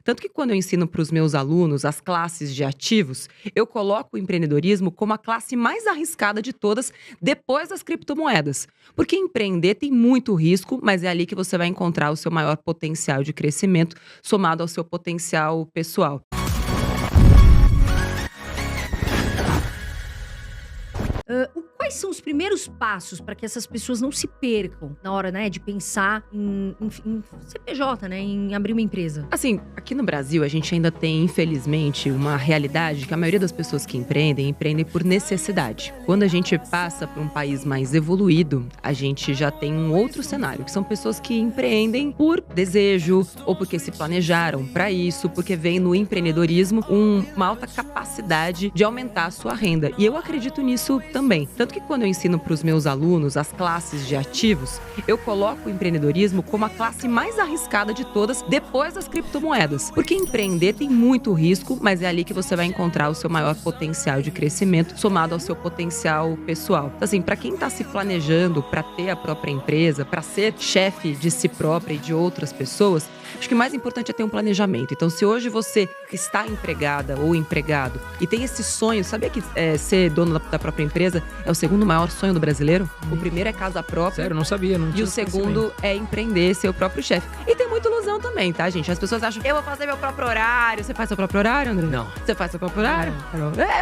Tanto que quando eu ensino para os meus alunos as classes de ativos, eu coloco o empreendedorismo como a classe mais arriscada de todas, depois das criptomoedas. Porque empreender tem muito risco, mas é ali que você vai encontrar o seu maior potencial de crescimento, somado ao seu potencial pessoal. Quais são os primeiros passos para que essas pessoas não se percam na hora, né, de pensar em CPJ, né, em abrir uma empresa? Assim, aqui no Brasil, a gente ainda tem, infelizmente, uma realidade que a maioria das pessoas que empreendem por necessidade. Quando a gente passa para um país mais evoluído, a gente já tem um outro cenário, que são pessoas que empreendem por desejo, ou porque se planejaram para isso, porque vem no empreendedorismo uma alta capacidade de aumentar a sua renda. E eu acredito nisso também. Tanto que quando eu ensino para os meus alunos as classes de ativos, eu coloco o empreendedorismo como a classe mais arriscada de todas, depois das criptomoedas. Porque empreender tem muito risco, mas é ali que você vai encontrar o seu maior potencial de crescimento, somado ao seu potencial pessoal. Então, assim, para quem está se planejando para ter a própria empresa, para ser chefe de si própria e de outras pessoas, acho que o mais importante é ter um planejamento. Então, se hoje você está empregada ou empregado e tem esse sonho, sabia que ser dono da própria empresa é o segundo maior sonho do brasileiro? O primeiro é casa própria. Sério, não sabia, não tinha. E o segundo é empreender, ser o próprio chefe. E tem muita ilusão também, tá, gente? As pessoas acham, eu vou fazer meu próprio horário. Você faz seu próprio horário, André? Não. Você faz seu próprio horário?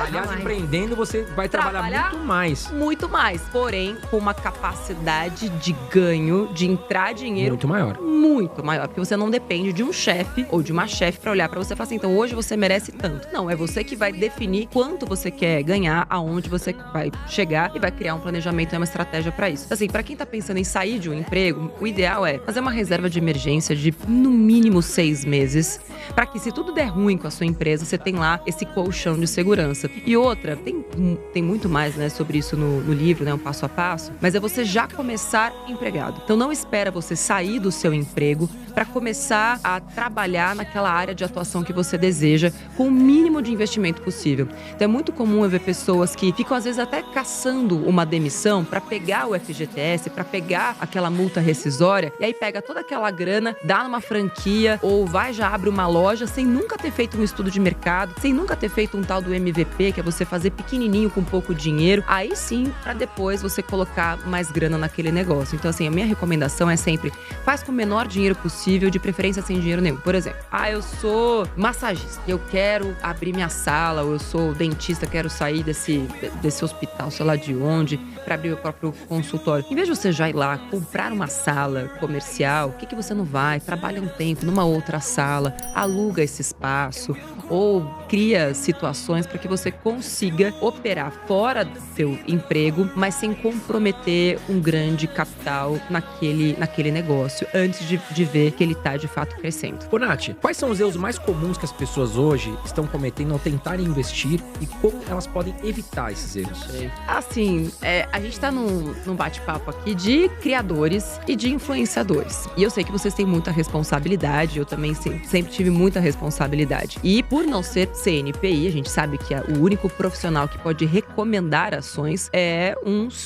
Aliás, empreendendo, você vai trabalhar muito mais. Muito mais, porém, com uma capacidade de ganho, de entrar dinheiro Muito maior. Muito maior, porque você não depende de um chefe ou de uma chefe pra olhar pra você e falar assim, então hoje você merece tanto. Não, é você que vai definir quanto você quer ganhar, aonde você vai chegar e vai criar um planejamento e uma estratégia pra isso. Assim, pra quem tá pensando em sair de um emprego, o ideal é fazer uma reserva de emergência de no mínimo 6 meses, pra que se tudo der ruim com a sua empresa, você tem lá esse colchão de segurança. E outra, tem muito mais, né, sobre isso no livro, né, um passo a passo, mas é você já começar empregado. Então não espera você sair do seu emprego para começar a trabalhar naquela área de atuação que você deseja, com o mínimo de investimento possível. Então é muito comum eu ver pessoas que ficam às vezes até caçando uma demissão para pegar o FGTS, para pegar aquela multa rescisória, e aí pega toda aquela grana, dá numa franquia ou já abre uma loja sem nunca ter feito um estudo de mercado, sem nunca ter feito um tal do MVP, que é você fazer pequenininho com pouco dinheiro, aí sim, para depois você colocar mais grana naquele negócio. Então assim, a minha recomendação é sempre, faz com o menor dinheiro possível, de preferência sem dinheiro nenhum. Por exemplo, eu sou massagista, eu quero abrir minha sala, ou eu sou dentista, quero sair desse hospital, sei lá de onde, para abrir meu próprio consultório. Em vez de você já ir lá comprar uma sala comercial, por que você não vai? Trabalha um tempo numa outra sala, aluga esse espaço, ou cria situações para que você consiga operar fora do seu emprego, mas sem comprometer um grande capital naquele negócio, antes de ver que ele está de fato crescendo. Ô, Nath, quais são os erros mais comuns que as pessoas hoje estão cometendo ao tentarem investir e como elas podem evitar esses erros? Assim, a gente tá num bate-papo aqui de criadores e de influenciadores. E eu sei que vocês têm muita responsabilidade, eu também sempre tive muita responsabilidade. E por não ser CNPI, a gente sabe que o único profissional que pode recomendar ações é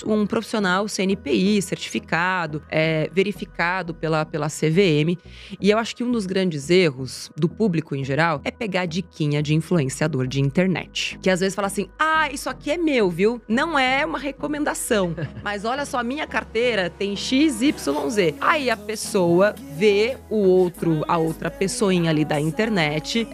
um profissional CNPI, certificado, verificado pela CVM. E eu acho que um dos grandes erros do público em geral é pegar diquinha de influenciador de internet. Que às vezes fala assim, isso aqui é meu, viu? Não é uma recomendação. Mas olha só, a minha carteira tem XYZ. Aí a pessoa vê a outra pessoinha ali da internet,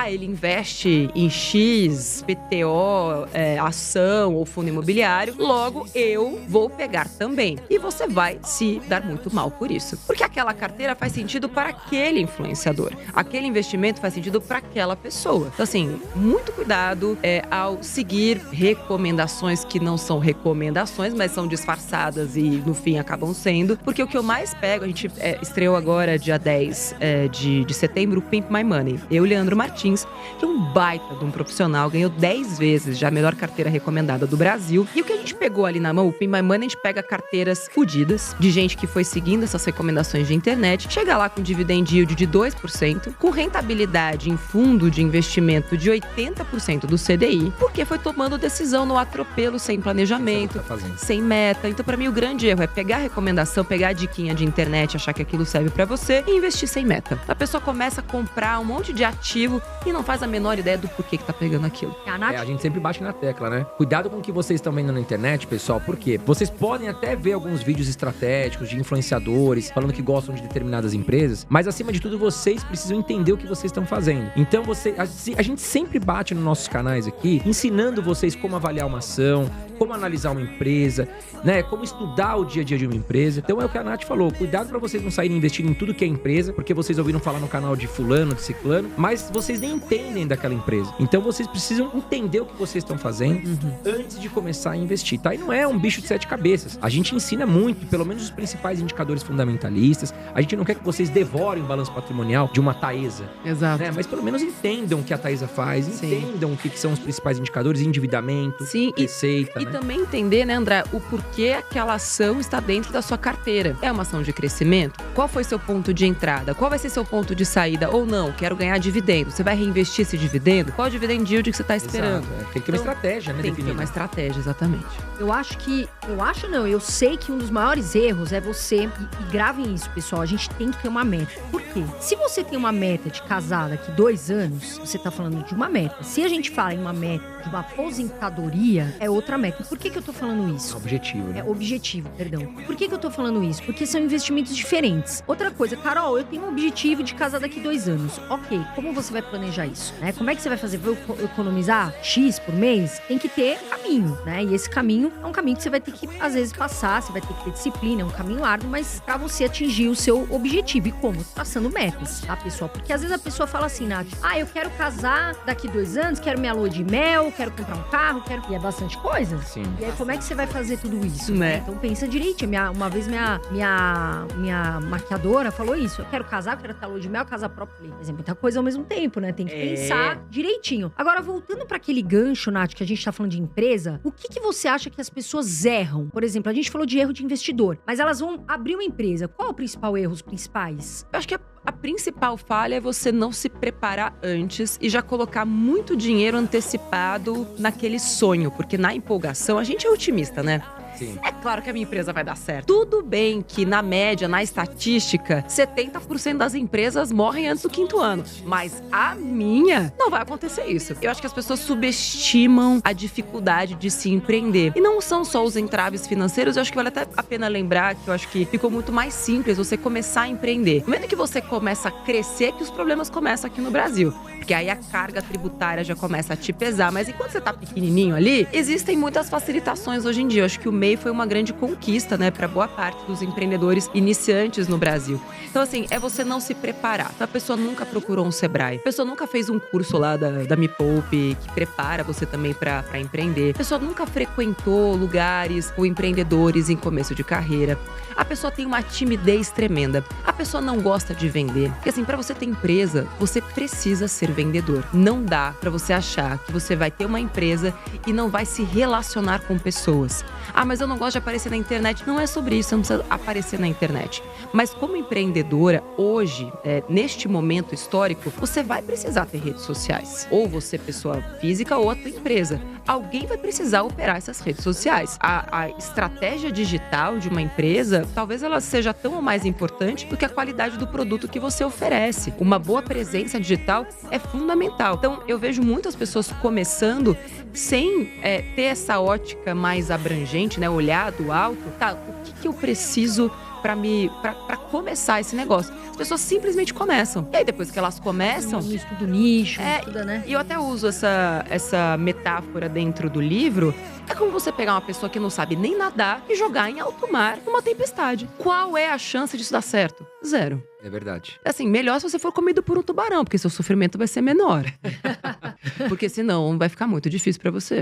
ele investe em X, PTO, ação ou fundo imobiliário, logo eu vou pegar também. E você vai se dar muito mal por isso. Porque aquela carteira faz sentido para aquele influenciador. Aquele investimento faz sentido para aquela pessoa. Então assim, muito cuidado ao seguir recomendações que não são recomendações, mas são disfarçadas e no fim acabam sendo. Porque o que eu mais pego, a gente estreou agora dia 10 de setembro, o Pimp My Money. Eu, Leandro Martins, que é um baita de um profissional, ganhou 10 vezes já a melhor carteira recomendada do Brasil. E o que a gente pegou ali na mão, o Pimp My Money, a gente pega carteiras fodidas, de gente que foi seguindo essas recomendações de internet, chega lá com dividend yield de 2%, com rentabilidade em fundo de investimento de 80% do CDI, porque foi tomando decisão no atropelo sem sem planejamento, Tá fazendo. sem meta. Então, pra mim, o grande erro é pegar a recomendação, pegar a diquinha de internet, achar que aquilo serve pra você e investir sem meta. A pessoa começa a comprar um monte de ativo e não faz a menor ideia do porquê que tá pegando aquilo. A Nath, A gente sempre bate na tecla, né? Cuidado com o que vocês estão vendo na internet, pessoal, por quê? Vocês podem até ver alguns vídeos estratégicos de influenciadores falando que gostam de determinadas empresas, mas acima de tudo, vocês precisam entender o que vocês estão fazendo. Então, a gente sempre bate nos nossos canais aqui, ensinando vocês como avaliar uma ação, como analisar uma empresa, né? Como estudar o dia a dia de uma empresa. Então é o que a Nath falou, cuidado pra vocês não saírem investindo em tudo que é empresa, porque vocês ouviram falar no canal de fulano, de ciclano, mas vocês nem entendem daquela empresa. Então vocês precisam entender o que vocês estão fazendo antes de começar a investir, tá? E não é um bicho de 7 cabeças. A gente ensina muito, pelo menos os principais indicadores fundamentalistas. A gente não quer que vocês devorem o balanço patrimonial de uma Taesa, Exato. né? Mas pelo menos entendam o que a Taesa faz, Sim. entendam o que são os principais indicadores, endividamento, Sim, receita, E né? também entender, né, André, o porquê aquela ação está dentro da sua carteira. É uma ação de crescimento? Qual foi seu ponto de entrada? Qual vai ser seu ponto de saída? Ou não, quero ganhar dividendo. Você vai reinvestir esse dividendo? Qual dividend yield que você está esperando? Exato, Tem que ter uma Então, estratégia, né, Tem que ter definida. uma estratégia, exatamente. eu sei que um dos maiores erros é você, e gravem isso, pessoal, a gente tem que ter uma meta. Por quê? Se você tem uma meta de casar daqui 2 anos, você tá falando de uma meta. Se a gente fala em uma meta de uma aposentadoria, é outra meta. E por que eu tô falando isso? Objetivo, né? É objetivo, perdão. Por que eu tô falando isso? Porque são investimentos diferentes. Outra coisa, Carol, eu tenho um objetivo de casar daqui 2 anos. Ok, como você vai planejar isso? Né? Como é que você vai fazer? Vai economizar X por mês? Tem que ter caminho, né? E esse caminho é um caminho que você vai ter que, às vezes, passar, você vai ter que ter disciplina, é um caminho árduo, mas pra você atingir o seu objetivo. E como? Traçando metas, tá, pessoal? Porque às vezes a pessoa fala assim, Nath, eu quero casar daqui 2 anos, quero minha lua de mel, quero comprar um carro, quero... E é bastante coisa. Sim. E aí, como é que você vai fazer tudo isso? Né? Então, pensa direito. Uma vez, minha maquiadora falou isso. Eu quero casar, eu quero ter lua de mel, casar próprio. Falei, mas é muita coisa ao mesmo tempo, né? Tem que pensar direitinho. Agora, voltando pra aquele gancho, Nath, que a gente tá falando de empresa, o que você acha que as pessoas erram? Por exemplo, a gente falou de erro de investidor, mas elas vão abrir uma empresa. Qual é o principal erro, os principais? Eu acho que a principal falha é você não se preparar antes e já colocar muito dinheiro antecipado naquele sonho. Porque na empolgação, a gente é otimista, né? Sim. É claro que a minha empresa vai dar certo. Tudo bem que, na média, na estatística, 70% das empresas morrem antes do 5º ano. Mas a minha, não vai acontecer isso. Eu acho que as pessoas subestimam a dificuldade de se empreender. E não são só os entraves financeiros, eu acho que vale até a pena lembrar que eu acho que ficou muito mais simples você começar a empreender. No momento que você começa a crescer, que os problemas começam aqui no Brasil. Porque aí a carga tributária já começa a te pesar. Mas enquanto você tá pequenininho ali, existem muitas facilitações hoje em dia. Eu acho que o MEI foi uma grande conquista, né, para boa parte dos empreendedores iniciantes no Brasil. Então, assim, é você não se preparar. Então, a pessoa nunca procurou um Sebrae. A pessoa nunca fez um curso lá da Me Poupe, que prepara você também para empreender. A pessoa nunca frequentou lugares com empreendedores em começo de carreira. A pessoa tem uma timidez tremenda. A pessoa não gosta de vender. Porque, assim, para você ter empresa, você precisa ser vendedor. Não dá para você achar que você vai ter uma empresa e não vai se relacionar com pessoas. Mas eu não gosto de aparecer na internet. Não é sobre isso, você não precisa aparecer na internet. Mas como empreendedora, hoje, neste momento histórico, você vai precisar ter redes sociais. Ou você, pessoa física, ou a tua empresa. Alguém vai precisar operar essas redes sociais. A estratégia digital de uma empresa, talvez ela seja tão ou mais importante do que a qualidade do produto que você oferece. Uma boa presença digital é fundamental. Então, eu vejo muitas pessoas começando sem ter essa ótica mais abrangente, né? Olhar do alto. Tá, o que eu preciso pra começar esse negócio? As pessoas simplesmente começam. E aí, depois que elas começam... Estuda nicho, estuda, né? E eu até uso essa metáfora dentro do livro. É como você pegar uma pessoa que não sabe nem nadar e jogar em alto mar numa tempestade. Qual é a chance disso dar certo? 0. É verdade. Assim, melhor se você for comido por um tubarão, porque seu sofrimento vai ser menor. Porque senão vai ficar muito difícil pra você.